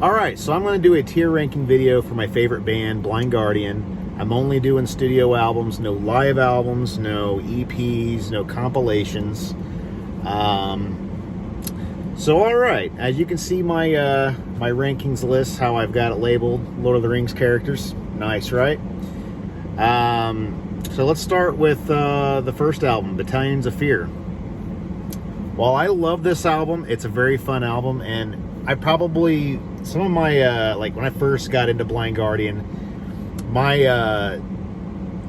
Alright, so I'm going to do a tier ranking video for my favorite band, Blind Guardian. I'm only doing studio albums, no live albums, no EPs, no compilations. So alright, as you can see my my rankings list, how I've got it labeled, Lord of the Rings characters. Nice, right? So let's start with the first album, Battalions of Fear. While I love this album, it's a very fun album, and I probably, some of my, like when I first got into Blind Guardian, my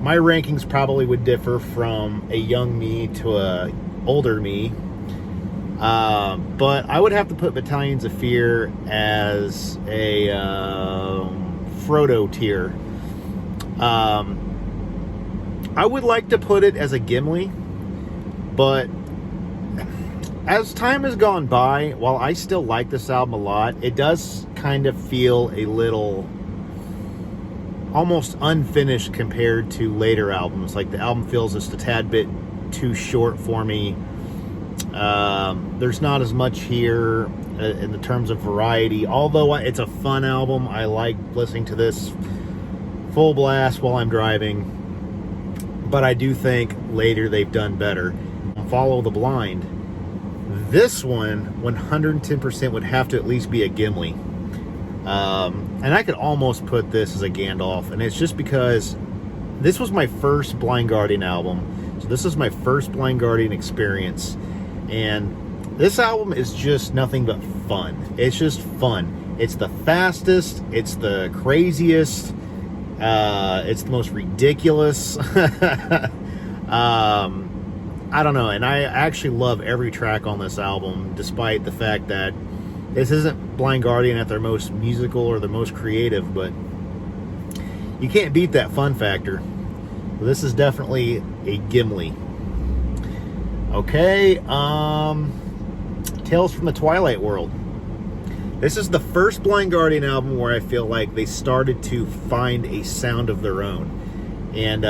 rankings probably would differ from a young me to a older me. But I would have to put Battalions of Fear as a Frodo tier. I would like to put it as a Gimli, but as time has gone by, while I still like this album a lot, it does kind of feel a little almost unfinished compared to later albums. Like the album feels just a tad bit too short for me. There's not as much here in the terms of variety, although it's a fun album. I like listening to this full blast while I'm driving, but I do think later they've done better. Follow the Blind, this one 110% would have to at least be a Gimli, and I could almost put this as a Gandalf, and it's just because this was my first Blind Guardian album, so this is my first Blind Guardian experience. And this album is just nothing but fun. It's just fun. It's the fastest. It's the craziest. It's the most ridiculous. I don't know. And I actually love every track on this album, despite the fact that this isn't Blind Guardian at their most musical or the most creative, but you can't beat that fun factor. This is definitely a Gimli. Okay, Tales from the Twilight World. This is the first Blind Guardian album where I feel like they started to find a sound of their own, and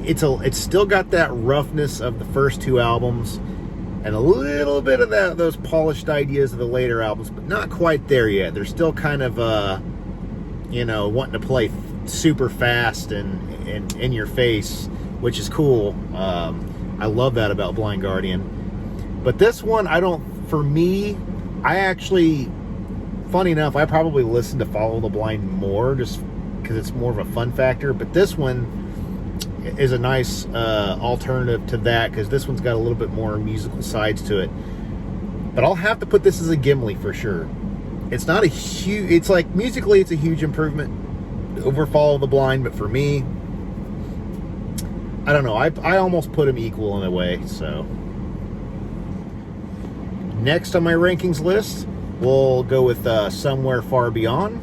it's still got that roughness of the first two albums, and a little bit of those polished ideas of the later albums, but not quite there yet. They're still kind of wanting to play super fast and in your face, which is cool. I love that about Blind Guardian. But this one, for me, I actually, funny enough, I probably listen to Follow the Blind more just because it's more of a fun factor. But this one is a nice alternative to that, because this one's got a little bit more musical sides to it. But I'll have to put this as a Gimli for sure. It's not a huge, it's like musically it's a huge improvement over Follow the Blind, but for me, I don't know. I almost put them equal in a way. So next on my rankings list, we'll go with Somewhere Far Beyond.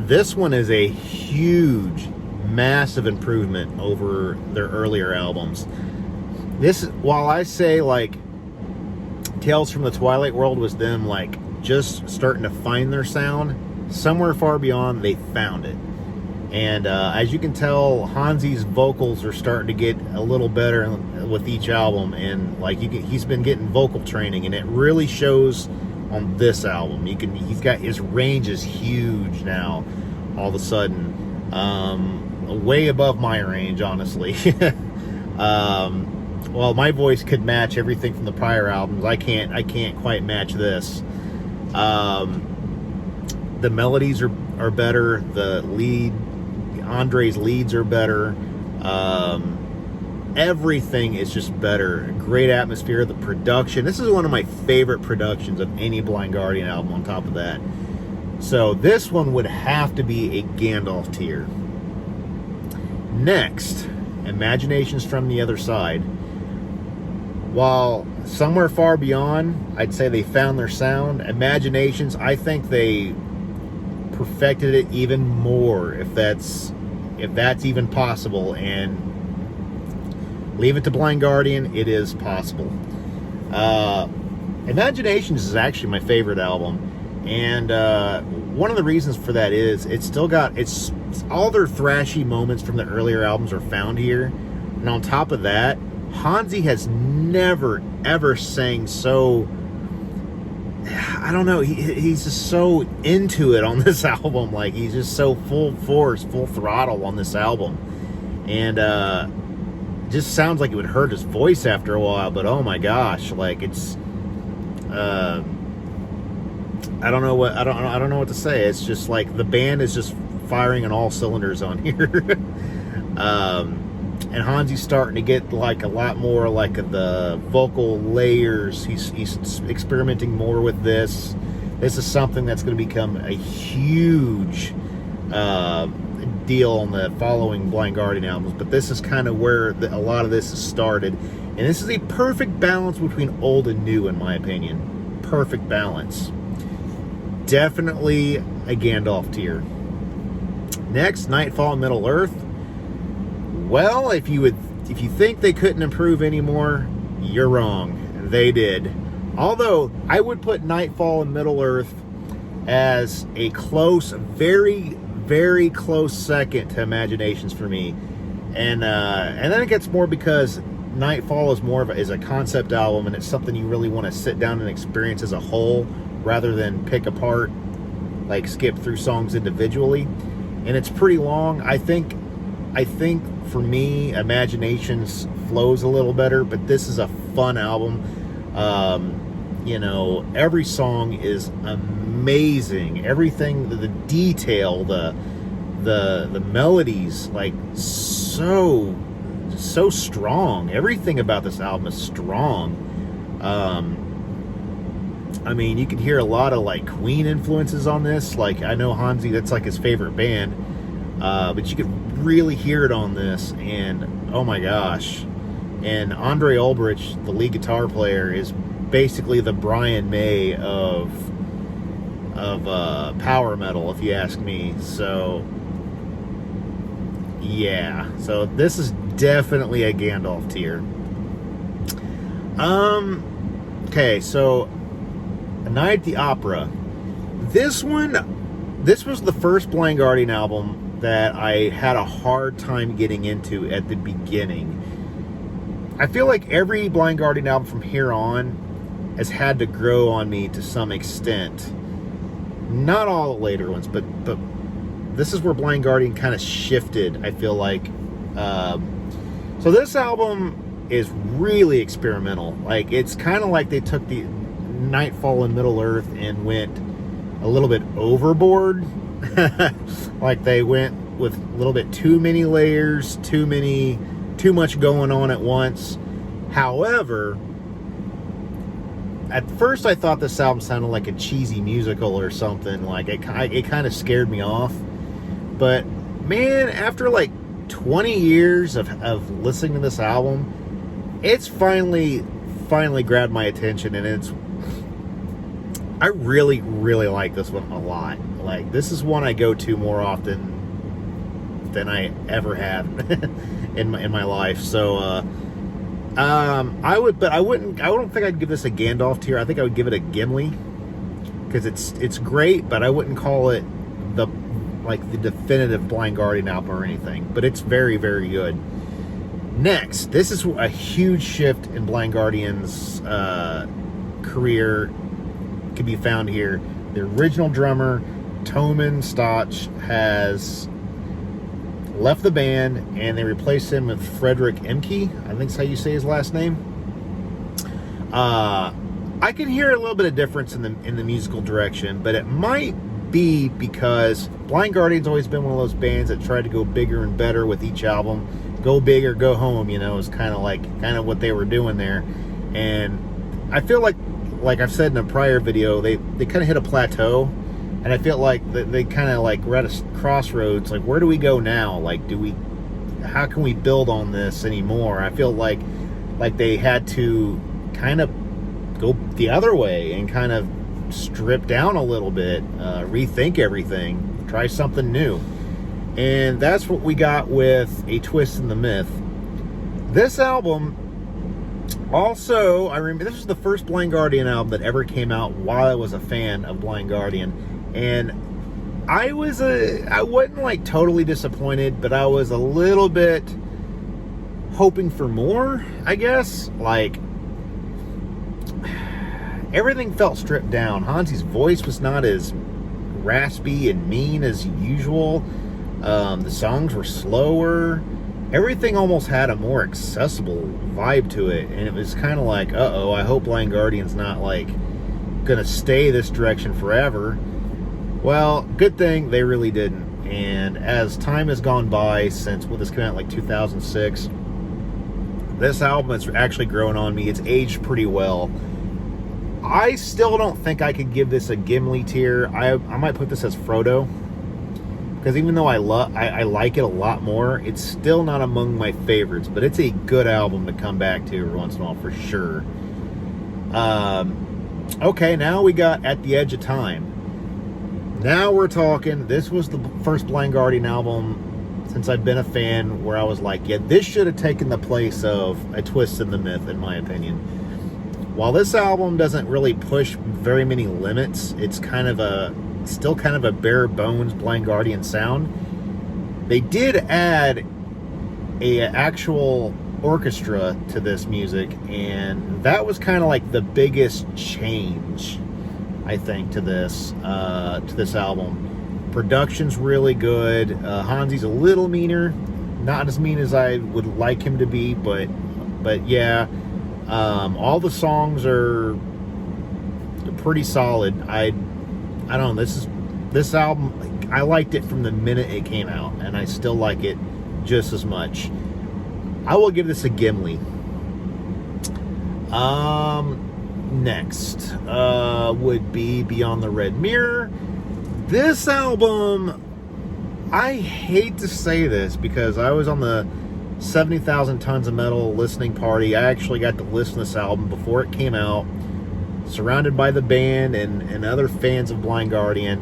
This one is a huge, massive improvement over their earlier albums. This, while I say like Tales from the Twilight World was them like just starting to find their sound, Somewhere Far Beyond, they found it. And as you can tell, Hansi's vocals are starting to get a little better with each album, and like he's been getting vocal training, and it really shows on this album. He's got, his range is huge now, all of a sudden, way above my range, honestly. Well, my voice could match everything from the prior albums. I can't quite match this. The melodies are better. Andre's leads are better. Everything is just better. Great atmosphere. The production. This is one of my favorite productions of any Blind Guardian album on top of that. So this one would have to be a Gandalf tier. Next, Imaginations from the Other Side. While Somewhere Far Beyond, I'd say they found their sound. Imaginations, I think they perfected it even more, if that's even possible, and leave it to Blind Guardian, it is possible. Imaginations is actually my favorite album, and one of the reasons for that is it's all their thrashy moments from the earlier albums are found here, and on top of that, Hansi has never ever sang so I don't know, he's just so into it on this album. Like, he's just so full force, full throttle on this album. And just sounds like it would hurt his voice after a while, but oh my gosh, like, it's I don't know what to say. It's just like the band is just firing on all cylinders on here. And Hansi's starting to get like a lot more like the vocal layers. He's experimenting more with this. This is something that's going to become a huge deal on the following Blind Guardian albums. But this is kind of where a lot of this has started. And this is a perfect balance between old and new, in my opinion. Perfect balance. Definitely a Gandalf tier. Next, Nightfall and Middle Earth. Well, if you think they couldn't improve anymore, you're wrong. They did. Although I would put Nightfall and Middle Earth as a close, very, very close second to Imaginations for me, and then it gets more because Nightfall is a concept album, and it's something you really want to sit down and experience as a whole rather than pick apart, like skip through songs individually. And it's pretty long. I think for me, Imaginations flows a little better, but this is a fun album. Every song is amazing. Everything, the detail, the melodies, like so strong. Everything about this album is strong. You can hear a lot of like Queen influences on this. Like, I know Hansi, that's like his favorite band. But you could really hear it on this, and oh my gosh. And Andre Ulbrich, the lead guitar player, is basically the Brian May of power metal, if you ask me. So yeah, so this is definitely a Gandalf tier. Okay, so A Night at the Opera. This was the first Blind Guardian album that I had a hard time getting into at the beginning. I feel like every Blind Guardian album from here on has had to grow on me to some extent. Not all the later ones, but this is where Blind Guardian kind of shifted, I feel like. So this album is really experimental. Like, it's kind of like they took the Nightfall and Middle Earth and went a little bit overboard. Like, they went with a little bit too many layers, too much going on at once. However, at first I thought this album sounded like a cheesy musical or something. Like, it kind of scared me off. But man, after like 20 years of listening to this album, it's finally grabbed my attention, and I really, really like this one a lot. Like, this is one I go to more often than I ever have in my life. So I don't think I'd give this a Gandalf tier. I think I would give it a Gimli, because it's great, but I wouldn't call it the definitive Blind Guardian album or anything. But it's very, very good. Next, this is a huge shift in Blind Guardian's career. Can be found here. The original drummer, Toman Stach, has left the band, and they replaced him with Frederick Emke. I think that's how you say his last name. I can hear a little bit of difference in the musical direction, but it might be because Blind Guardian's always been one of those bands that tried to go bigger and better with each album. Go big or go home, is kind of what they were doing there. And I feel like I've said in a prior video, they kind of hit a plateau, and I feel like they kind of like we're at a crossroads. Like, where do we go now? Like, how can we build on this anymore? I feel like they had to kind of go the other way and kind of strip down a little bit, rethink everything, try something new. And that's what we got with A Twist in the Myth. This album, also, I remember this was the first Blind Guardian album that ever came out while I was a fan of Blind Guardian, and I wasn't like totally disappointed, but I was a little bit hoping for more, I guess. Like, everything felt stripped down. Hansi's voice was not as raspy and mean as usual. The songs were slower. Everything almost had a more accessible vibe to it, and it was kind of like, uh-oh, I hope Blind Guardian's not like gonna stay this direction forever. Well, good thing they really didn't. And as time has gone by since, well, this came out like 2006, this album has actually grown on me. It's aged pretty well. I still don't think I could give this a Gimli tier. I might put this as Frodo, because even though I like it a lot more, it's still not among my favorites, but it's a good album to come back to every once in a while for sure. Okay, now we got At the Edge of Time. Now we're talking. This was the first Blind Guardian album since I've been a fan where I was like, yeah, this should have taken the place of A Twist in the Myth, in my opinion. While this album doesn't really push very many limits, it's still kind of a bare bones Blind Guardian sound. They did add a actual orchestra to this music, and that was kind of like the biggest change, I think, to this album. Production's really good. Hansi's a little meaner, not as mean as I would like him to be, but yeah. All the songs are pretty solid. I don't know, this album, I liked it from the minute it came out, and I still like it just as much. I will give this a Gimli. Next would be Beyond the Red Mirror. This album, I hate to say this because I was on the 70,000 Tons of Metal listening party. I actually got to listen to this album before it came out, surrounded by the band and other fans of Blind Guardian,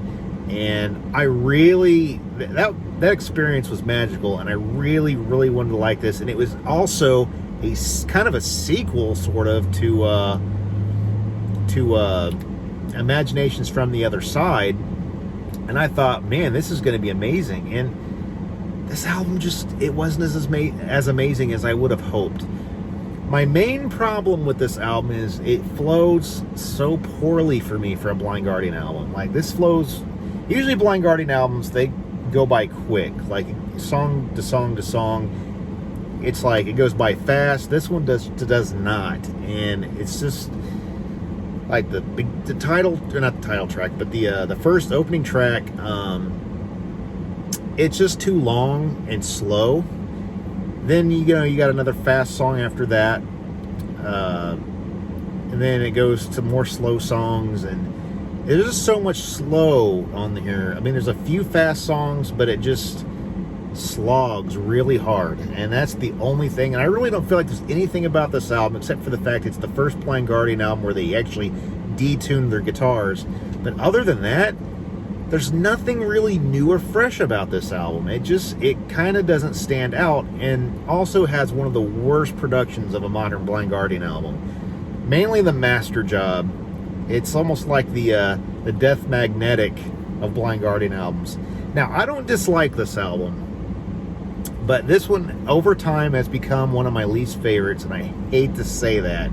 and I really, that experience was magical, and I really wanted to like this. And it was also a kind of a sequel sort of to Imaginations from the Other Side, and I thought, man, this is going to be amazing. And this album it wasn't as amazing as I would have hoped. My main problem with this album is it flows so poorly for me for a Blind Guardian album. Like, this flows, usually Blind Guardian albums, they go by quick, like song to song to song. It's like it goes by fast. This one does not, and it's just like the title, or not the title track, but the first opening track. It's just too long and slow. Then you got another fast song after that, and then it goes to more slow songs, and there's just so much slow on here. I mean, there's a few fast songs, but it just slogs really hard, and that's the only thing. And I really don't feel like there's anything about this album except for the fact it's the first Blind Guardian album where they actually detuned their guitars. But other than that, there's nothing really new or fresh about this album. It kind of doesn't stand out, and also has one of the worst productions of a modern Blind Guardian album. Mainly the master job. It's almost like the Death Magnetic of Blind Guardian albums. Now, I don't dislike this album, but this one over time has become one of my least favorites, and I hate to say that.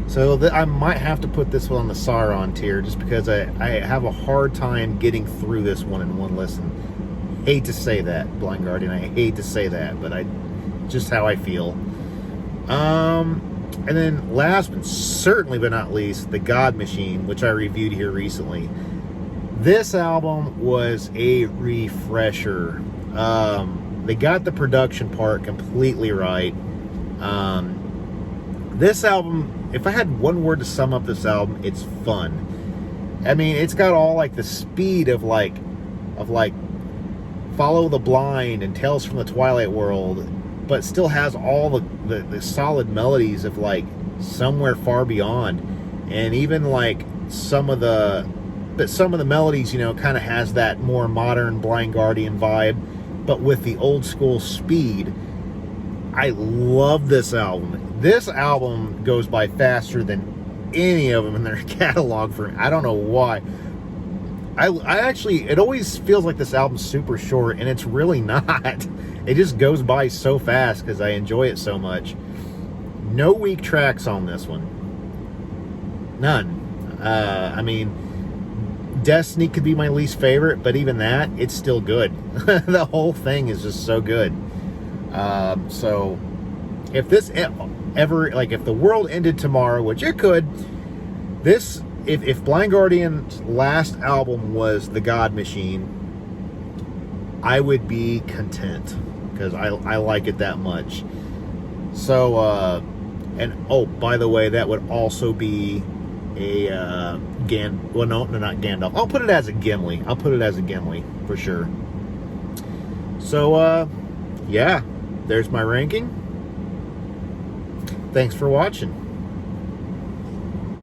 So I might have to put this one on the Sauron tier, just because I have a hard time getting through this one in one listen. Hate to say that, Blind Guardian. I hate to say that, but just how I feel. And then last but certainly but not least, The God Machine, which I reviewed here recently. This album was a refresher. They got the production part completely right. This album, if I had one word to sum up this album, it's fun. I mean, it's got all like the speed of like Follow the Blind and Tales from the Twilight World, but still has all the solid melodies of like Somewhere Far Beyond, and even like some of the melodies, kind of has that more modern Blind Guardian vibe, but with the old school speed. I love this album. This album goes by faster than any of them in their catalog for me. I don't know why. I actually, it always feels like this album's super short, and it's really not. It just goes by so fast because I enjoy it so much. No weak tracks on this one. None. I mean, Destiny could be my least favorite, but even that, it's still good. The whole thing is just so good. So if this ever, like, if the world ended tomorrow, which it could, this, if Blind Guardian's last album was The God Machine, I would be content because I like it that much. So, and oh, by the way, that would also be a well, no, not Gandalf. I'll put it as a Gimli. I'll put it as a Gimli for sure. So, yeah, there's my ranking. Thanks for watching.